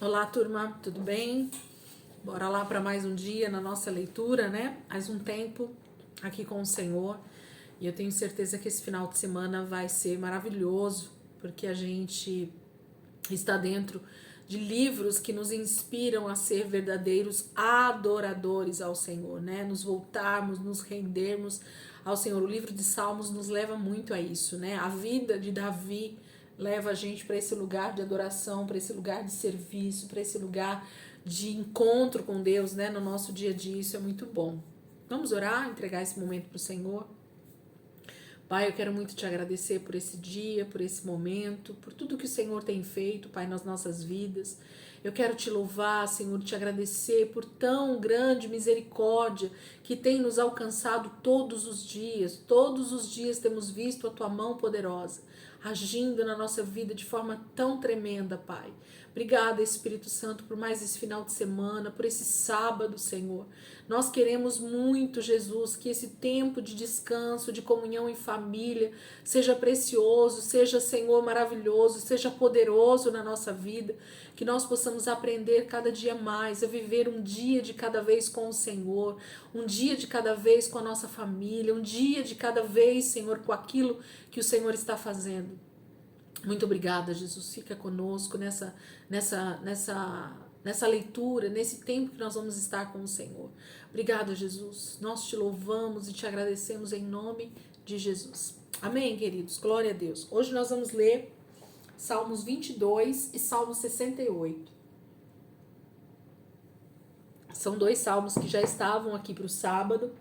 Olá, turma, tudo bem? Bora lá para mais um dia na nossa leitura, né? Mais um tempo aqui com o Senhor. E eu tenho certeza que esse final de semana vai ser maravilhoso, porque a gente está dentro de livros que nos inspiram a ser verdadeiros adoradores ao Senhor, né? Nos voltarmos, nos rendermos ao Senhor. O livro de Salmos nos leva muito a isso, né? A vida de Davi leva a gente para esse lugar de adoração, para esse lugar de serviço, para esse lugar de encontro com Deus, né? No nosso dia a dia, isso é muito bom. Vamos orar, entregar esse momento para o Senhor. Pai, eu quero muito te agradecer por esse dia, por esse momento, por tudo que o Senhor tem feito, Pai, nas nossas vidas. Eu quero te louvar, Senhor, te agradecer por tão grande misericórdia que tem nos alcançado todos os dias. Todos os dias temos visto a tua mão poderosa agindo na nossa vida de forma tão tremenda, Pai. Obrigada, Espírito Santo, por mais esse final de semana, por esse sábado, Senhor. Nós queremos muito, Jesus, que esse tempo de descanso, de comunhão em família, seja precioso, seja, Senhor, maravilhoso, seja poderoso na nossa vida, que nós possamos aprender cada dia mais a viver um dia de cada vez com o Senhor, um dia de cada vez com a nossa família, um dia de cada vez, Senhor, com aquilo que o Senhor está fazendo. Muito obrigada, Jesus. Fica conosco nessa leitura, nesse tempo que nós vamos estar com o Senhor. Obrigada, Jesus. Nós te louvamos e te agradecemos em nome de Jesus. Amém, queridos? Glória a Deus. Hoje nós vamos ler Salmos 22 e Salmos 68. São dois salmos que já estavam aqui para o sábado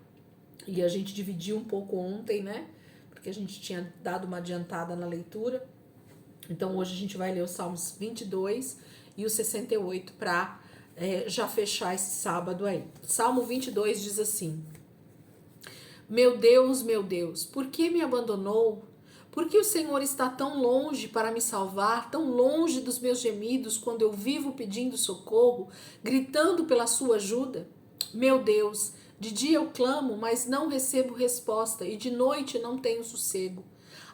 e a gente dividiu um pouco ontem, né? Porque a gente tinha dado uma adiantada na leitura. Então hoje a gente vai ler os Salmos 22 e o 68 para já fechar esse sábado aí. Salmo 22 diz assim: meu Deus, por que me abandonou? Por que o Senhor está tão longe para me salvar, tão longe dos meus gemidos quando eu vivo pedindo socorro, gritando pela sua ajuda? Meu Deus, de dia eu clamo, mas não recebo resposta, e de noite não tenho sossego.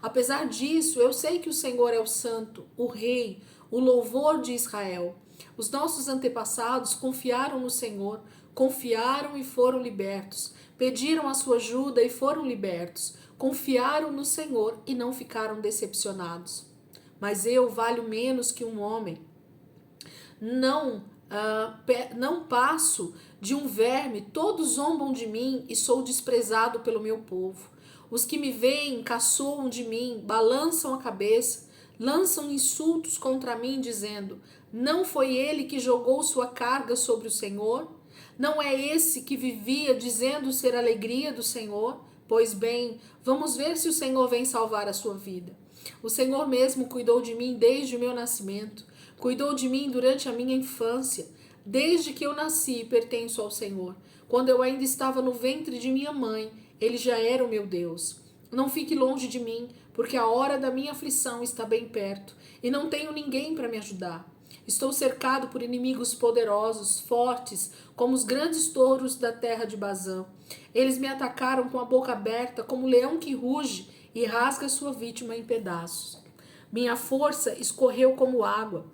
Apesar disso, eu sei que o Senhor é o Santo, o Rei, o louvor de Israel. Os nossos antepassados confiaram no Senhor, confiaram e foram libertos. Pediram a sua ajuda e foram libertos. Confiaram no Senhor e não ficaram decepcionados. Mas eu valho menos que um homem. Não passo de um verme, todos zombam de mim e sou desprezado pelo meu povo. Os que me veem caçoam de mim, balançam a cabeça, lançam insultos contra mim, dizendo: não foi ele que jogou sua carga sobre o Senhor? Não é esse que vivia dizendo ser a alegria do Senhor? Pois bem, vamos ver se o Senhor vem salvar a sua vida. O Senhor mesmo cuidou de mim desde o meu nascimento, cuidou de mim durante a minha infância. Desde que eu nasci, pertenço ao Senhor. Quando eu ainda estava no ventre de minha mãe, Ele já era o meu Deus. Não fique longe de mim, porque a hora da minha aflição está bem perto, e não tenho ninguém para me ajudar. Estou cercado por inimigos poderosos, fortes, como os grandes touros da terra de Bazã. Eles me atacaram com a boca aberta, como um leão que ruge e rasga sua vítima em pedaços. Minha força escorreu como água.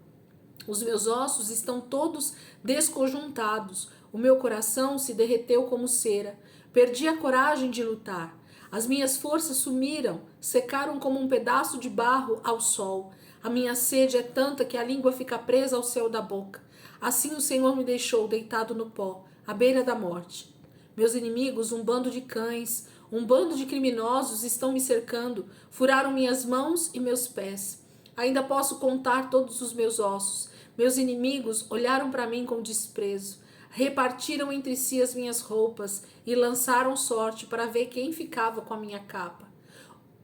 Os meus ossos estão todos desconjuntados. O meu coração se derreteu como cera. Perdi a coragem de lutar. As minhas forças sumiram, secaram como um pedaço de barro ao sol. A minha sede é tanta que a língua fica presa ao céu da boca. Assim o Senhor me deixou deitado no pó, à beira da morte. Meus inimigos, um bando de cães, um bando de criminosos estão me cercando, furaram minhas mãos e meus pés. Ainda posso contar todos os meus ossos. Meus inimigos olharam para mim com desprezo, repartiram entre si as minhas roupas e lançaram sorte para ver quem ficava com a minha capa.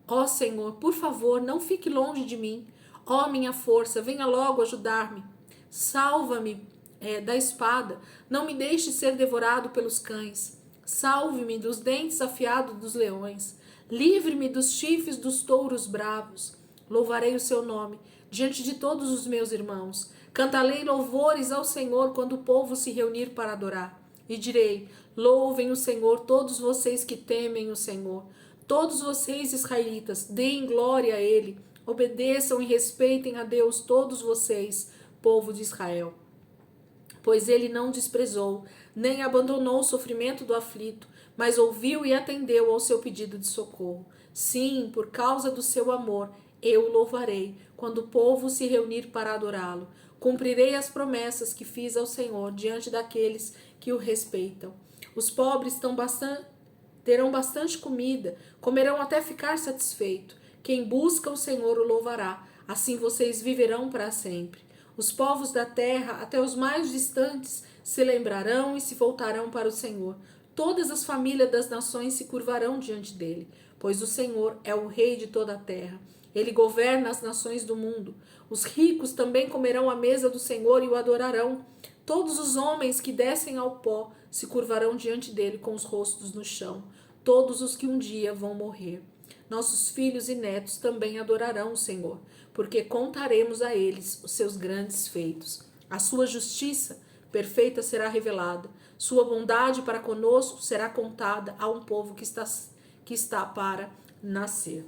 Ó Senhor, por favor, não fique longe de mim. Ó minha força, venha logo ajudar-me. Salva-me da espada, não me deixe ser devorado pelos cães. Salve-me dos dentes afiados dos leões. Livre-me dos chifres dos touros bravos. Louvarei o seu nome diante de todos os meus irmãos. Cantarei louvores ao Senhor quando o povo se reunir para adorar. E direi: louvem o Senhor todos vocês que temem o Senhor. Todos vocês, israelitas, deem glória a Ele. Obedeçam e respeitem a Deus todos vocês, povo de Israel. pois ele não desprezou, nem abandonou o sofrimento do aflito, mas ouviu e atendeu ao seu pedido de socorro. Sim, por causa do seu amor, eu o louvarei, quando o povo se reunir para adorá-lo. Cumprirei as promessas que fiz ao Senhor diante daqueles que o respeitam. Os pobres terão bastante comida, comerão até ficar satisfeito. Quem busca o Senhor o louvará, assim vocês viverão para sempre. Os povos da terra, até os mais distantes, se lembrarão e se voltarão para o Senhor. Todas as famílias das nações se curvarão diante dele, pois o Senhor é o rei de toda a terra. Ele governa as nações do mundo. Os ricos também comerão à mesa do Senhor e o adorarão. Todos os homens que descem ao pó se curvarão diante dele com os rostos no chão. Todos os que um dia vão morrer. Nossos filhos e netos também adorarão o Senhor, porque contaremos a eles os seus grandes feitos. A sua justiça perfeita será revelada. Sua bondade para conosco será contada a um povo que está para nascer.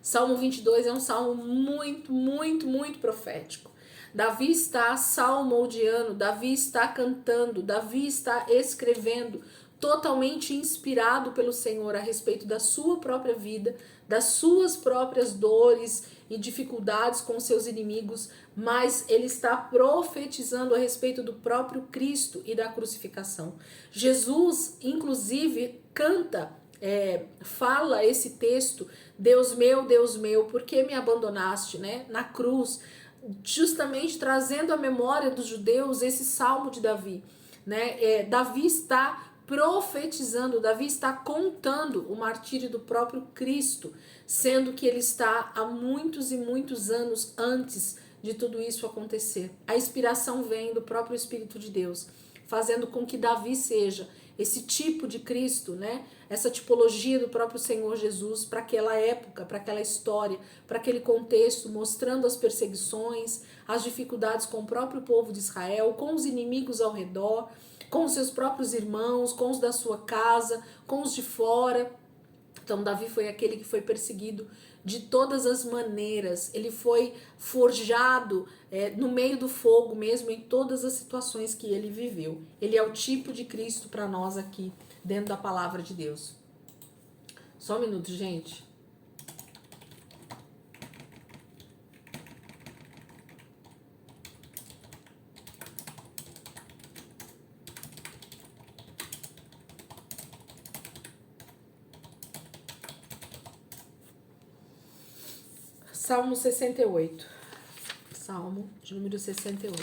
Salmo 22 é um salmo muito profético. Davi está salmodiando, Davi está cantando, Davi está escrevendo, totalmente inspirado pelo Senhor a respeito da sua própria vida, das suas próprias dores e dificuldades com seus inimigos, mas ele está profetizando a respeito do próprio Cristo e da crucificação. Jesus, inclusive, canta, fala esse texto, Deus meu, por que me abandonaste, né? Na cruz, justamente trazendo à memória dos judeus esse salmo de Davi, né? Davi está profetizando, Davi está contando o martírio do próprio Cristo, sendo que ele está há muitos e muitos anos antes de tudo isso acontecer. A inspiração vem do próprio Espírito de Deus, fazendo com que Davi seja esse tipo de Cristo, né? Essa tipologia do próprio Senhor Jesus para aquela época, para aquela história, para aquele contexto, mostrando as perseguições, as dificuldades com o próprio povo de Israel, com os inimigos ao redor, com os seus próprios irmãos, com os da sua casa, com os de fora. Então Davi foi aquele que foi perseguido de todas as maneiras, ele foi forjado no meio do fogo mesmo, em todas as situações que ele viveu. Ele é o tipo de Cristo para nós aqui, dentro da palavra de Deus. Só um minuto, gente. Salmo 68. Salmo de número 68.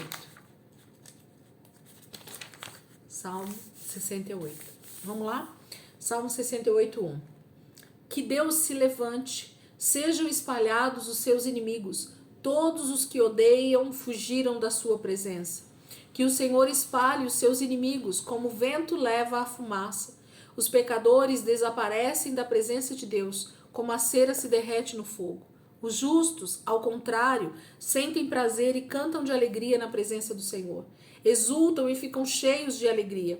Salmo 68. Vamos lá? Salmo 68, 1. Que Deus se levante, sejam espalhados os seus inimigos, todos os que odeiam fugiram da sua presença. Que o Senhor espalhe os seus inimigos, como o vento leva a fumaça. Os pecadores desaparecem da presença de Deus, como a cera se derrete no fogo. Os justos, ao contrário, sentem prazer e cantam de alegria na presença do Senhor. Exultam e ficam cheios de alegria.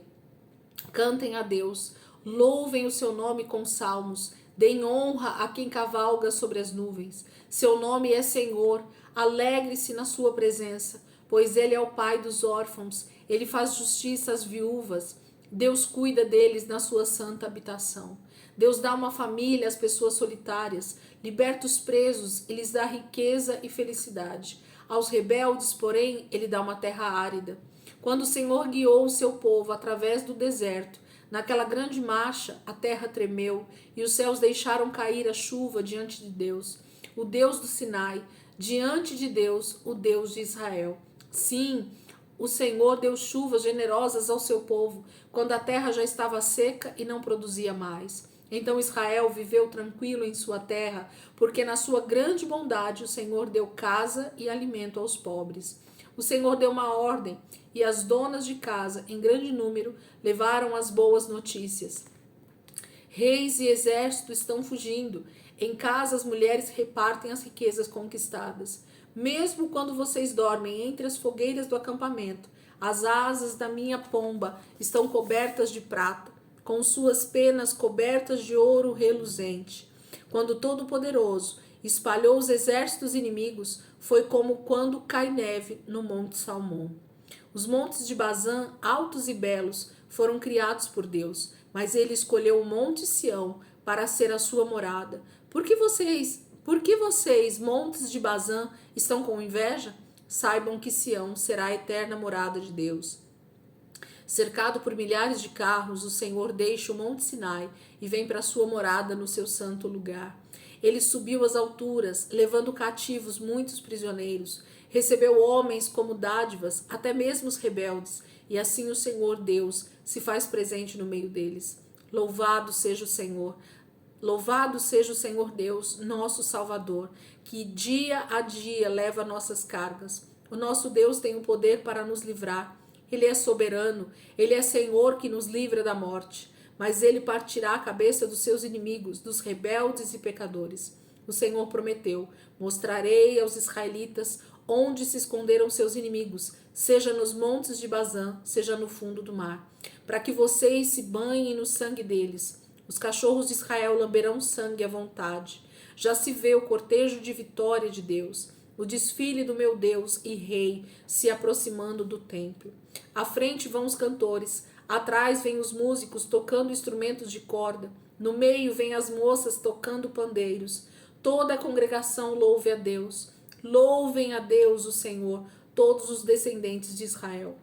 Cantem a Deus, louvem o seu nome com salmos, deem honra a quem cavalga sobre as nuvens. Seu nome é Senhor, alegre-se na sua presença, pois ele é o pai dos órfãos, ele faz justiça às viúvas. Deus cuida deles na sua santa habitação. Deus dá uma família às pessoas solitárias, liberta os presos e lhes dá riqueza e felicidade. Aos rebeldes, porém, ele dá uma terra árida. Quando o Senhor guiou o seu povo através do deserto, naquela grande marcha, a terra tremeu e os céus deixaram cair a chuva diante de Deus, o Deus do Sinai, diante de Deus, o Deus de Israel. Sim, o Senhor deu chuvas generosas ao seu povo, quando a terra já estava seca e não produzia mais. Então Israel viveu tranquilo em sua terra, porque na sua grande bondade o Senhor deu casa e alimento aos pobres. O Senhor deu uma ordem, e as donas de casa, em grande número, levaram as boas notícias. Reis e exército estão fugindo. Em casa as mulheres repartem as riquezas conquistadas. Mesmo quando vocês dormem entre as fogueiras do acampamento, as asas da minha pomba estão cobertas de prata, com suas penas cobertas de ouro reluzente. Quando o Todo-Poderoso espalhou os exércitos inimigos, foi como quando cai neve no Monte Salmão. Os montes de Bazã, altos e belos, foram criados por Deus, mas ele escolheu o monte Sião para ser a sua morada. Por que vocês, montes de Bazã, estão com inveja? Saibam que Sião será a eterna morada de Deus. Cercado por milhares de carros, o Senhor deixa o monte Sinai e vem para sua morada no seu santo lugar. Ele subiu às alturas, levando cativos muitos prisioneiros. Recebeu homens como dádivas, até mesmo os rebeldes, e assim o Senhor Deus se faz presente no meio deles. Louvado seja o Senhor Deus, nosso Salvador, que dia a dia leva nossas cargas. O nosso Deus tem o poder para nos livrar. Ele é soberano, ele é Senhor que nos livra da morte. Mas ele partirá a cabeça dos seus inimigos, dos rebeldes e pecadores. O Senhor prometeu: mostrarei aos israelitas onde se esconderam seus inimigos, seja nos montes de Bazã, seja no fundo do mar, para que vocês se banhem no sangue deles. Os cachorros de Israel lamberão sangue à vontade. Já se vê o cortejo de vitória de Deus, o desfile do meu Deus e Rei se aproximando do templo. À frente vão os cantores, atrás vêm os músicos tocando instrumentos de corda, no meio vêm as moças tocando pandeiros. Toda a congregação louve a Deus. Louvem a Deus, o Senhor, todos os descendentes de Israel.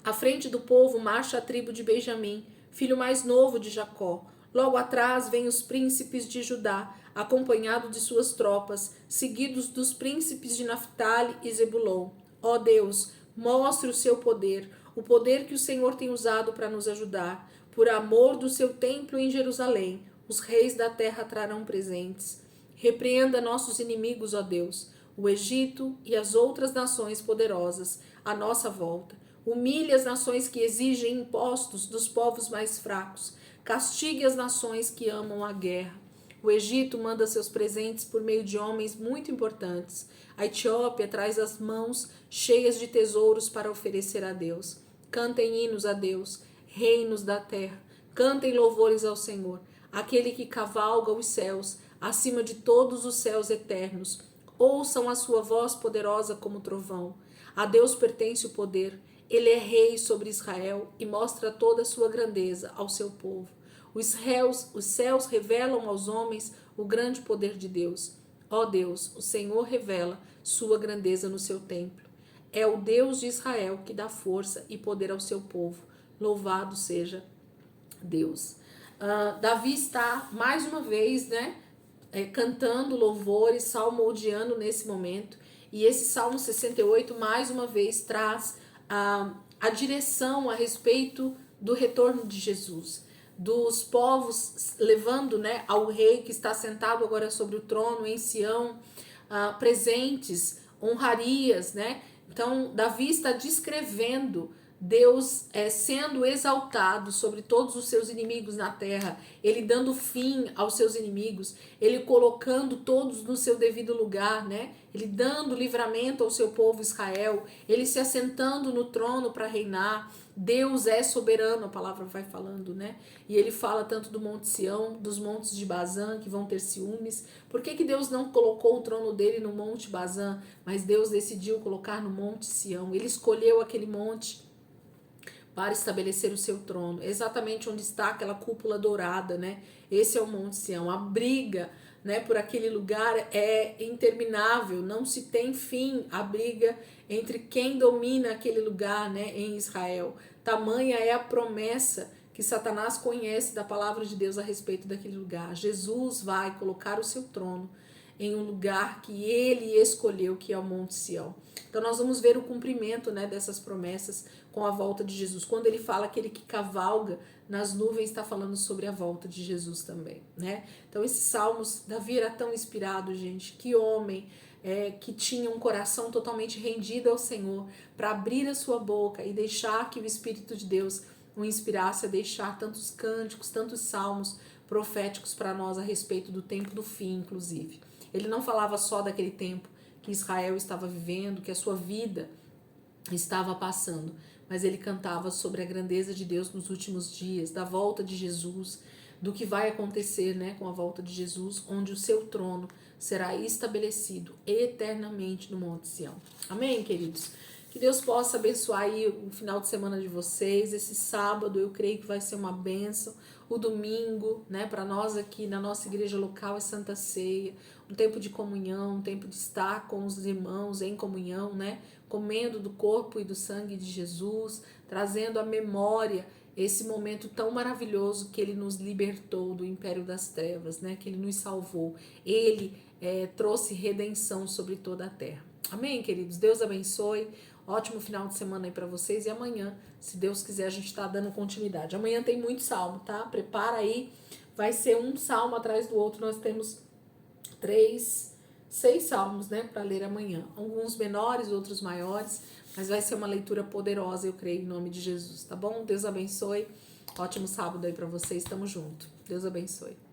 À frente do povo marcha a tribo de Benjamim, filho mais novo de Jacó. Logo atrás vêm os príncipes de Judá, acompanhado de suas tropas, seguidos dos príncipes de Naftali e Zebulon. Ó Deus, mostre o seu poder, o poder que o Senhor tem usado para nos ajudar. Por amor do seu templo em Jerusalém, os reis da terra trarão presentes. Repreenda nossos inimigos, ó Deus, o Egito e as outras nações poderosas à nossa volta. Humilhe as nações que exigem impostos dos povos mais fracos. Castigue as nações que amam a guerra. O Egito manda seus presentes por meio de homens muito importantes. A Etiópia traz as mãos cheias de tesouros para oferecer a Deus. Cantem hinos a Deus, reinos da terra. Cantem louvores ao Senhor, aquele que cavalga os céus, acima de todos os céus eternos. Ouçam a sua voz poderosa como trovão. A Deus pertence o poder. Ele é rei sobre Israel e mostra toda a sua grandeza ao seu povo. Os céus revelam aos homens o grande poder de Deus. Ó Deus, o Senhor revela sua grandeza no seu templo. É o Deus de Israel que dá força e poder ao seu povo. Louvado seja Deus. Davi está mais uma vez, cantando louvores, salmodiando nesse momento. E esse Salmo 68 mais uma vez traz a direção a respeito do retorno de Jesus, dos povos levando, ao rei que está sentado agora sobre o trono em Sião, presentes, honrarias, Então Davi está descrevendo Deus sendo exaltado sobre todos os seus inimigos na terra, ele dando fim aos seus inimigos, ele colocando todos no seu devido lugar, ele dando livramento ao seu povo Israel, ele se assentando no trono para reinar. Deus é soberano, a palavra vai falando, E ele fala tanto do Monte Sião, dos montes de Bazã, que vão ter ciúmes. Por que Deus não colocou o trono dele no Monte Bazã, mas Deus decidiu colocar no Monte Sião? Ele escolheu aquele monte para estabelecer o seu trono, exatamente onde está aquela cúpula dourada, Esse é o Monte Sião. A briga, por aquele lugar é interminável, não se tem fim a briga entre quem domina aquele lugar, em Israel. Tamanha é a promessa que Satanás conhece da palavra de Deus a respeito daquele lugar. Jesus vai colocar o seu trono em um lugar que ele escolheu, que é o Monte Sião. Então nós vamos ver o cumprimento, dessas promessas com a volta de Jesus. Quando ele fala aquele que cavalga nas nuvens, está falando sobre a volta de Jesus também, Então esses salmos, Davi era tão inspirado, gente, que homem que tinha um coração totalmente rendido ao Senhor, para abrir a sua boca e deixar que o Espírito de Deus o inspirasse a deixar tantos cânticos, tantos salmos proféticos para nós a respeito do tempo do fim, inclusive. Ele não falava só daquele tempo que Israel estava vivendo, que a sua vida estava passando, mas ele cantava sobre a grandeza de Deus nos últimos dias, da volta de Jesus, do que vai acontecer, com a volta de Jesus, onde o seu trono será estabelecido eternamente no Monte Sião. Amém, queridos? Que Que Deus possa abençoar aí o final de semana de vocês. Esse sábado eu creio que vai ser uma bênção. O domingo, né, para nós aqui na nossa igreja local é Santa Ceia, um tempo de comunhão, um tempo de estar com os irmãos em comunhão, né, comendo do corpo e do sangue de Jesus, trazendo à memória esse momento tão maravilhoso que ele nos libertou do império das trevas, né, que ele nos salvou. Ele trouxe redenção sobre toda a terra. Amém, queridos? Deus abençoe. Ótimo final de semana aí para vocês. E amanhã, se Deus quiser, a gente tá dando continuidade. Amanhã tem muito salmo, tá? Prepara aí. Vai ser um salmo atrás do outro. Nós temos 6 salmos, né, para ler amanhã. Alguns menores, outros maiores. Mas vai ser uma leitura poderosa, eu creio, em nome de Jesus, tá bom? Deus abençoe. Ótimo sábado aí para vocês. Tamo junto. Deus abençoe.